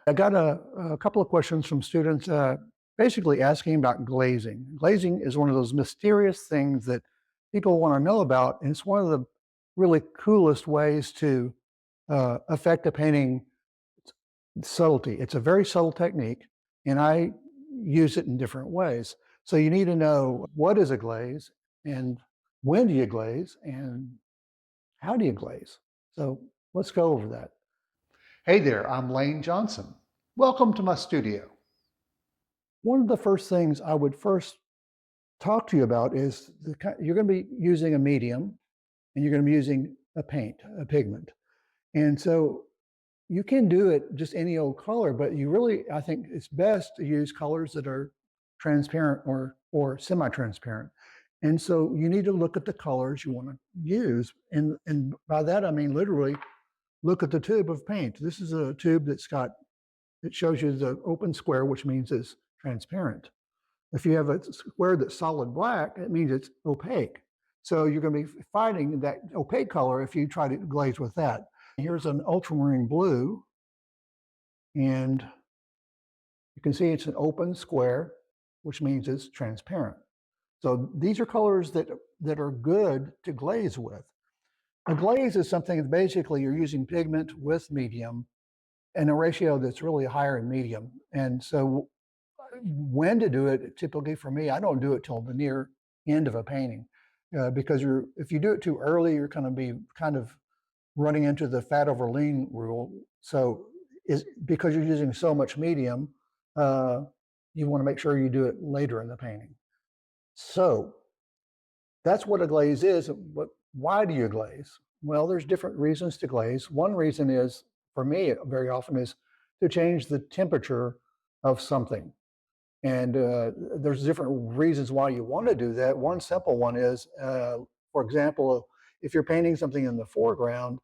I got a couple of questions from students basically asking about glazing. Glazing is one of those mysterious things that people want to know about, and it's one of the really coolest ways to affect a painting subtlety. It's a very subtle technique, and I use it in different ways. So you need to know what is a glaze, and when do you glaze, and how do you glaze? So let's go over that. Hey there, I'm Layne Johnson. Welcome to my studio. One of the first things I would first talk to you about is you're going to be using a medium and you're going to be using a paint, a pigment. And so you can do it just any old color, but you really, I think it's best to use colors that are transparent or semi-transparent. And so you need to look at the colors you want to use. And by that, I mean literally look at the tube of paint. This is a tube it shows you the open square, which means it's transparent. If you have a square that's solid black, it means it's opaque. So you're going to be fighting that opaque color if you try to glaze with that. Here's an ultramarine blue, and you can see it's an open square, which means it's transparent. So these are colors that are good to glaze with. A glaze is something that basically you're using pigment with medium and a ratio that's really higher in medium. And so when to do it, typically for me, I don't do it till the near end of a painting because if you do it too early, you're going to be kind of running into the fat over lean rule. So because you're using so much medium, uh, you want to make sure you do it later in the painting. So that's what a glaze is. But why do you glaze? Well, there's different reasons to glaze. One reason is, for me, very often is to change the temperature of something. And there's different reasons why you want to do that. One simple one is, for example, if you're painting something in the foreground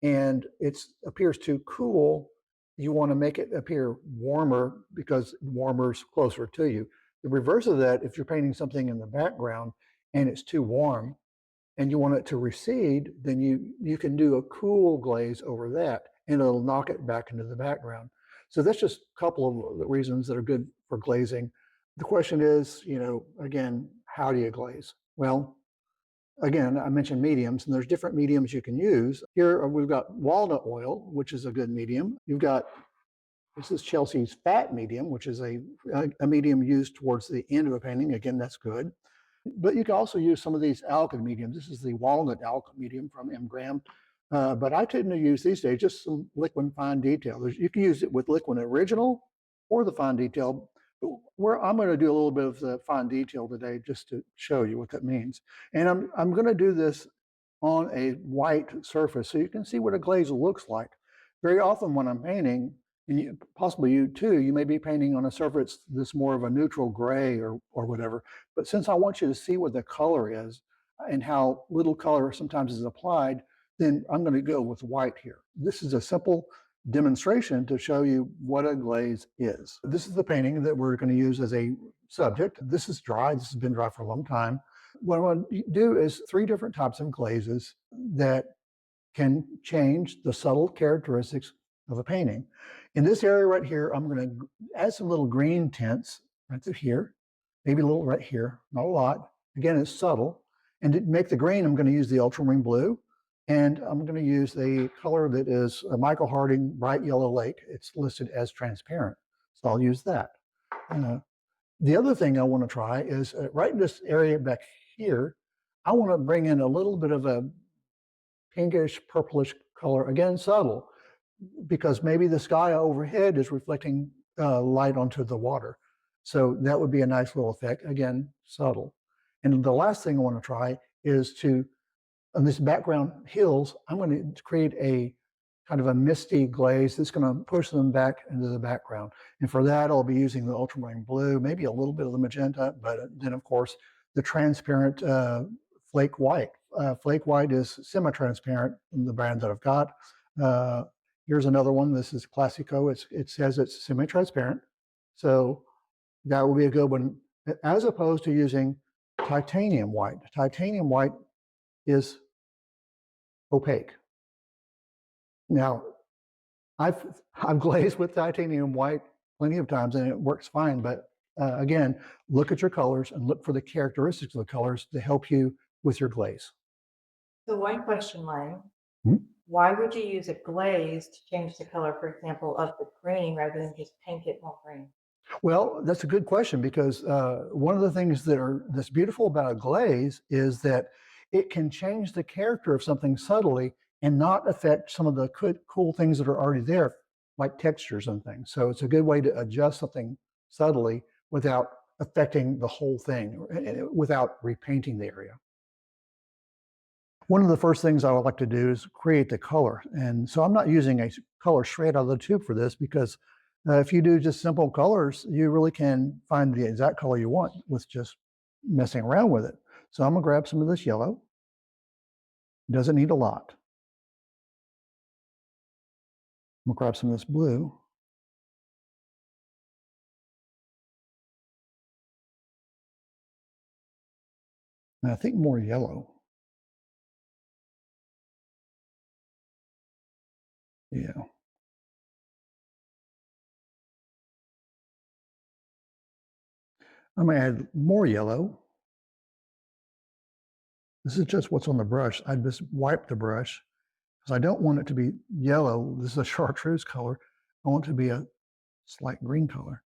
and it appears too cool, you want to make it appear warmer because warmer is closer to you. The reverse of that, if you're painting something in the background and it's too warm and you want it to recede, then you can do a cool glaze over that and it'll knock it back into the background. So that's just a couple of the reasons that are good for glazing. The question is, again, how do you glaze? Well, again, I mentioned mediums, and there's different mediums you can use. Here we've got walnut oil, which is a good medium. You've got this is Chelsea's fat medium, which is a medium used towards the end of a painting. Again, that's good. But you can also use some of these alkyd mediums. This is the walnut alkyd medium from M. Graham. But I tend to use these days just some liquid fine detail. You can use it with liquid original or the fine detail. But I'm going to do a little bit of the fine detail today just to show you what that means. And I'm going to do this on a white surface so you can see what a glaze looks like. Very often when I'm painting, and possibly you too, you may be painting on a surface that's more of a neutral gray or whatever. But since I want you to see what the color is and how little color sometimes is applied, then I'm going to go with white here. This is a simple demonstration to show you what a glaze is. This is the painting that we're going to use as a subject. This is dry. This has been dry for a long time. What I want to do is 3 different types of glazes that can change the subtle characteristics of a painting. In this area right here, I'm going to add some little green tints right through here, maybe a little right here, not a lot. Again, it's subtle. And to make the green, I'm going to use the ultramarine blue. And I'm going to use the color that is a Michael Harding Bright Yellow Lake. It's listed as transparent. So I'll use that. The other thing I want to try is right in this area back here, I want to bring in a little bit of a pinkish purplish color, again subtle, because maybe the sky overhead is reflecting light onto the water. So that would be a nice little effect, again subtle. And the last thing I want to try is on this background hills, I'm going to create a kind of a misty glaze that's going to push them back into the background. And for that, I'll be using the ultramarine blue, maybe a little bit of the magenta, but then of course the transparent flake white. Flake white is semi-transparent in the brand that I've got. Here's another one. This is Classico. It says it's semi-transparent. So that will be a good one, as opposed to using titanium white. Titanium white is opaque. Now, I've I've glazed with titanium white plenty of times, and it works fine. But again, look at your colors and look for the characteristics of the colors to help you with your glaze. So one question, Layne, Hmm? why would you use a glaze to change the color, for example, of the green rather than just paint it more green? Well, that's a good question because one of the things that's beautiful about a glaze is that it can change the character of something subtly and not affect some of the cool things that are already there, like textures and things. So it's a good way to adjust something subtly without affecting the whole thing, without repainting the area. One of the first things I would like to do is create the color. And so I'm not using a color straight out of the tube for this because if you do just simple colors, you really can find the exact color you want with just messing around with it. So I'm gonna grab some of this yellow. Doesn't need a lot. I'm gonna grab some of this blue. And I think more yellow. Yeah. I'm gonna add more yellow. This is just what's on the brush. I just wipe the brush because I don't want it to be yellow. This is a chartreuse color. I want it to be a slight green color.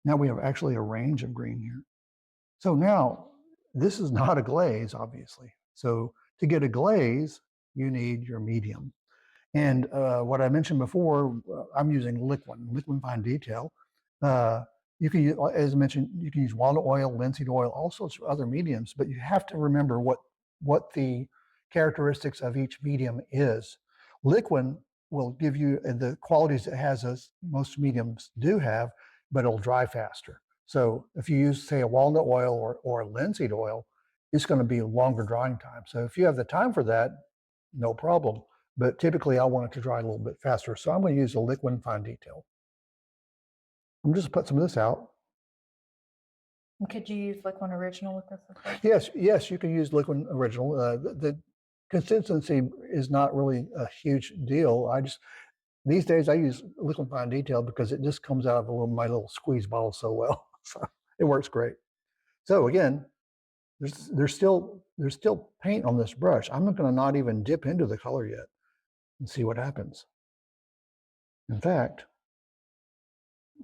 Now we have actually a range of green here. So now this is not a glaze, obviously. So to get a glaze, you need your medium. And what I mentioned before, I'm using liquid fine detail. Uh, you can use, as I mentioned, you can use walnut oil, linseed oil, all sorts of other mediums, but you have to remember what the characteristics of each medium is. Liquid will give you the qualities it has as most mediums do have, but it'll dry faster. So if you use, say, a walnut oil or a linseed oil, it's going to be a longer drying time. So if you have the time for that, no problem. But typically I want it to dry a little bit faster. So I'm going to use a liquid fine detail. I'm just put some of this out. And could you use like one original with this as well? Yes, you can use liquid original. The consistency is not really a huge deal. These days I use liquid fine detail because it just comes out of my little squeeze bottle so well. So it works great. So again, there's still paint on this brush. I'm not going to not even dip into the color yet and see what happens. In fact,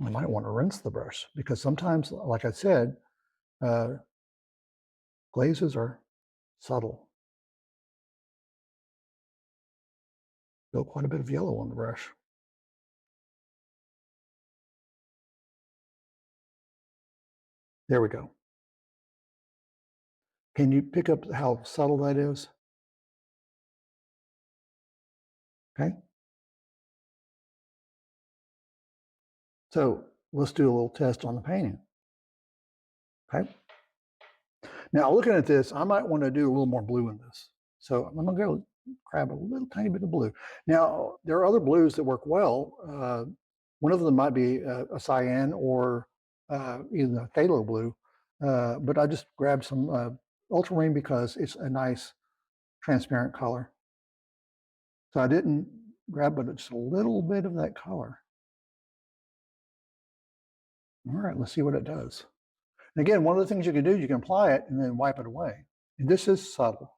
I might want to rinse the brush because sometimes, like I said, uh, glazes are subtle. Still quite a bit of yellow on the brush. There we go. Can you pick up how subtle that is? Okay. So let's do a little test on the painting. Okay. Now looking at this, I might want to do a little more blue in this. So I'm going to go grab a little tiny bit of blue. Now there are other blues that work well. One of them might be a cyan or even a phthalo blue, but I just grabbed some ultramarine because it's a nice transparent color. So I didn't grab but just a little bit of that color. All right, let's see what it does. And again, one of the things you can do, you can apply it and then wipe it away. And this is subtle.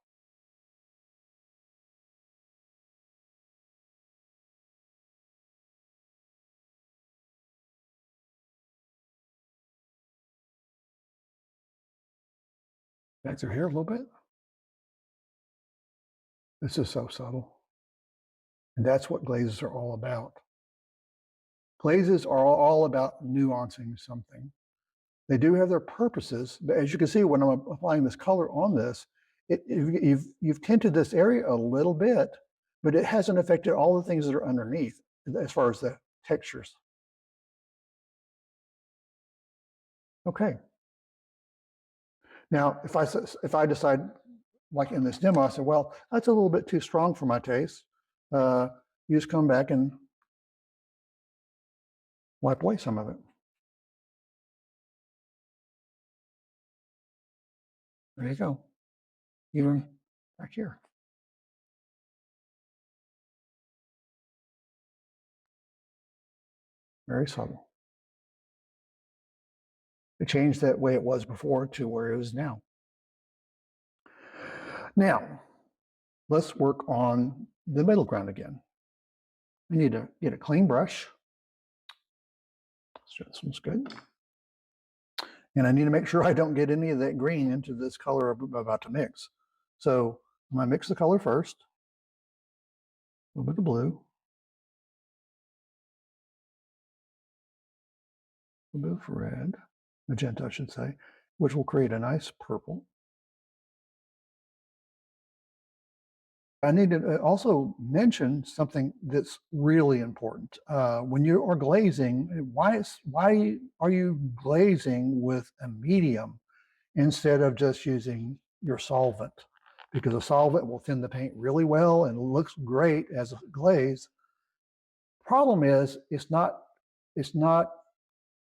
Back through here a little bit. This is so subtle. And that's what glazes are all about. Glazes are all about nuancing something. They do have their purposes, but as you can see, when I'm applying this color on this, you've tinted this area a little bit, but it hasn't affected all the things that are underneath as far as the textures. Okay. Now, if I decide, like in this demo, I said, well, that's a little bit too strong for my taste. You just come back and wipe away some of it. There you go. Even right here. Very subtle. It changed that way it was before to where it is now. Now, let's work on the middle ground again. We need to get a clean brush. So this one's good. And I need to make sure I don't get any of that green into this color I'm about to mix. So I'm going to mix the color first. A little bit of blue. A little bit of red. Magenta, I should say, which will create a nice purple. I need to also mention something that's really important. When you are glazing, why are you glazing with a medium instead of just using your solvent? Because a solvent will thin the paint really well and looks great as a glaze. Problem is, it's not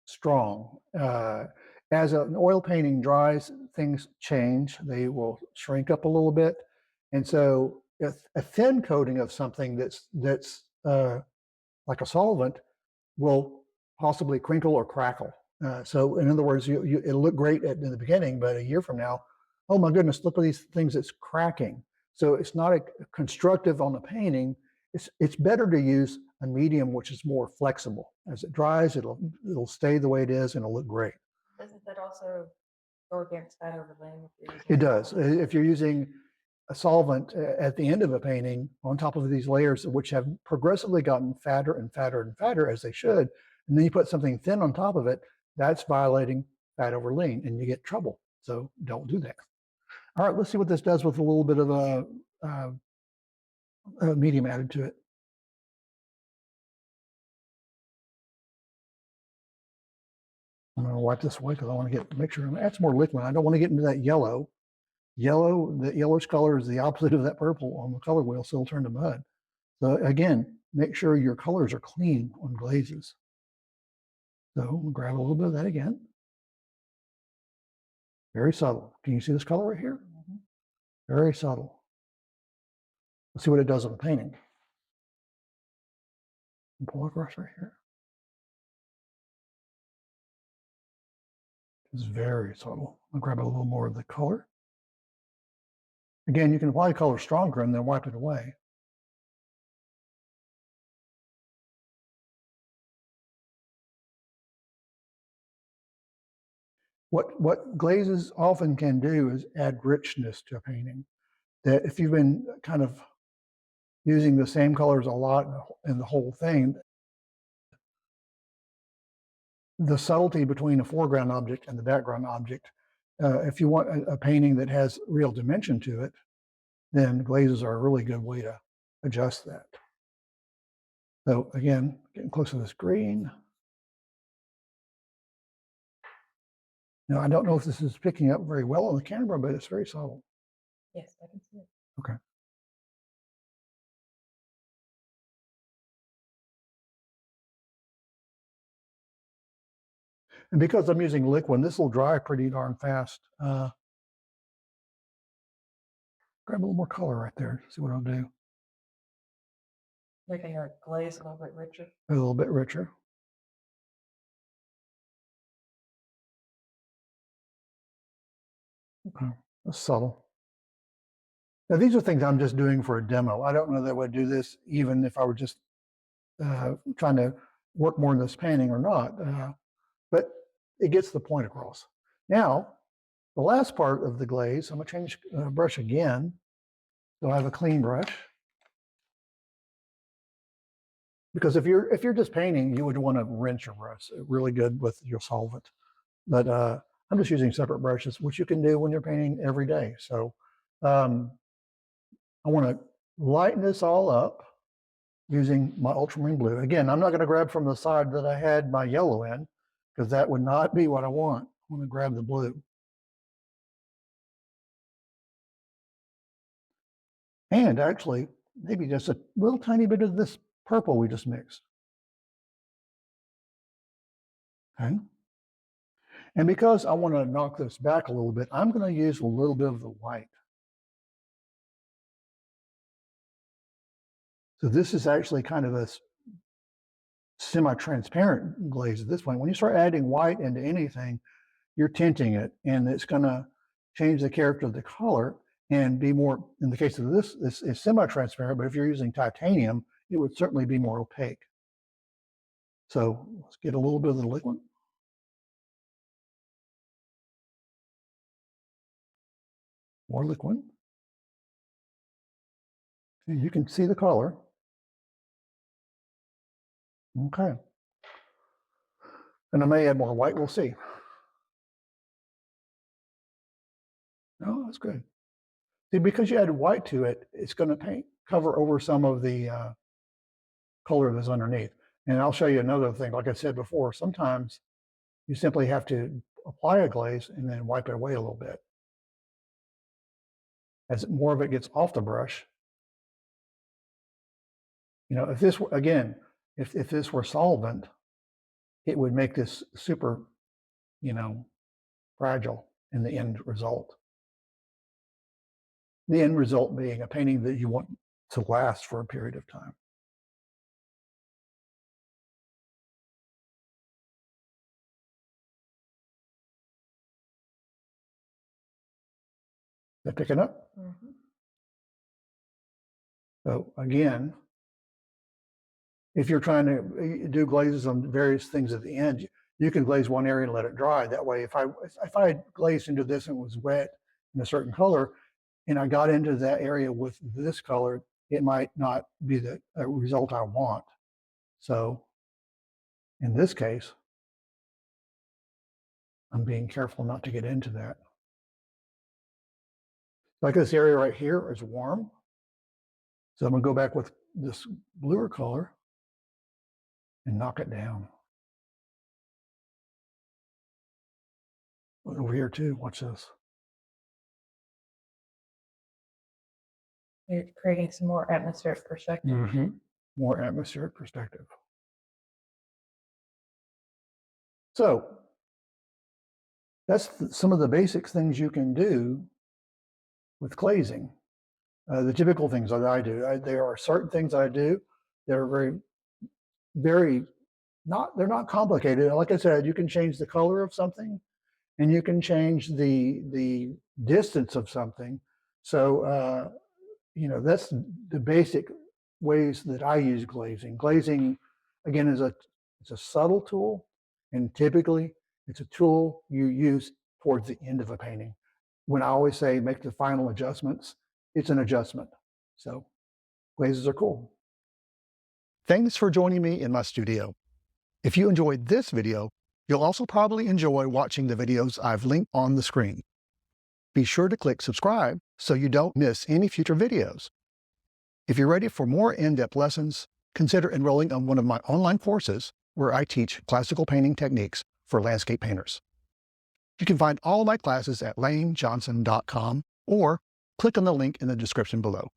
strong. As an oil painting dries, things change. They will shrink up a little bit, and so a thin coating of something that's like a solvent will possibly crinkle or crackle. So, in other words, it'll look great in the beginning, but a year from now, oh my goodness, look at these things that's cracking. So it's not a constructive on the painting. It's better to use a medium which is more flexible. As it dries, it'll stay the way it is and it'll look great. Doesn't that also go against fat overlaying if you're using It does. solvent? If you're using a solvent at the end of a painting on top of these layers, which have progressively gotten fatter and fatter and fatter as they should, and then you put something thin on top of it, that's violating fat over lean and you get trouble. So don't do that. All right, let's see what this does with a little bit of a medium added to it. I'm going to wipe this away because I want to make sure that's more liquid. I don't want to get into that yellow. The yellowish color is the opposite of that purple on the color wheel, so it'll turn to mud. So again, make sure your colors are clean on glazes. So we'll grab a little bit of that again. Very subtle. Can you see this color right here? Very subtle. Let's see what it does on the painting. And pull across right here. It's very subtle. I'll grab a little more of the color. Again, you can apply color stronger and then wipe it away. What glazes often can do is add richness to a painting. That if you've been kind of using the same colors a lot in the whole thing, the subtlety between a foreground object and the background object, if you want a painting that has real dimension to it, then glazes are a really good way to adjust that. So again, getting close to this green. Now, I don't know if this is picking up very well on the camera, but it's very subtle. Yes, I can see it. Okay. And because I'm using liquid, this will dry pretty darn fast. Grab a little more color right there, see what I'll do. Making our glaze a little bit richer. A little bit richer. Okay, that's subtle. Now, these are things I'm just doing for a demo. I don't know that I would do this even if I were just trying to work more in this painting or not, but it gets the point across. Now, the last part of the glaze, I'm going to change brush again. So I have a clean brush. Because if you're just painting, you would want to rinse your brush really good with your solvent. But I'm just using separate brushes, which you can do when you're painting every day. So I want to lighten this all up using my ultramarine blue. Again, I'm not going to grab from the side that I had my yellow in, because that would not be what I want. I want to grab the blue. And actually, maybe just a little tiny bit of this purple we just mixed. Okay. And because I want to knock this back a little bit, I'm going to use a little bit of the white. So this is actually kind of a semi-transparent glaze at this point. When you start adding white into anything, you're tinting it, and it's going to change the character of the color and be more, in the case of this is semi-transparent, but if you're using titanium, it would certainly be more opaque. So let's get a little bit of the liquid. More liquid. And you can see the color. Okay. And I may add more white, we'll see. Oh, that's good. See, because you add white to it, it's going to cover over some of the color that's underneath. And I'll show you another thing. Like I said before, sometimes you simply have to apply a glaze and then wipe it away a little bit. As more of it gets off the brush, you know, if this were, again, if this were solvent, it would make this super, you know, fragile in the end result. The end result being a painting that you want to last for a period of time. Is that picking up? Mm-hmm. So again, if you're trying to do glazes on various things at the end, you can glaze one area and let it dry. That way, if I had glazed into this and it was wet in a certain color, and I got into that area with this color, it might not be the result I want. So in this case, I'm being careful not to get into that. Like this area right here is warm. So I'm gonna go back with this bluer color and knock it down. Over here too, watch this. You're creating some more atmospheric perspective. Mm-hmm. More atmospheric perspective. So that's some of the basic things you can do with glazing. The typical things that I do. There are certain things I do that are very, very they're not complicated. Like I said, you can change the color of something, and you can change the distance of something. So you know, that's the basic ways that I use glazing. Glazing, again, it's a subtle tool, and typically it's a tool you use towards the end of a painting. When I always say make the final adjustments, it's an adjustment. So glazes are cool. Thanks for joining me in my studio. If you enjoyed this video, you'll also probably enjoy watching the videos I've linked on the screen. Be sure to click subscribe so you don't miss any future videos. If you're ready for more in-depth lessons, consider enrolling on one of my online courses where I teach classical painting techniques for landscape painters. You can find all my classes at laynejohnson.com or click on the link in the description below.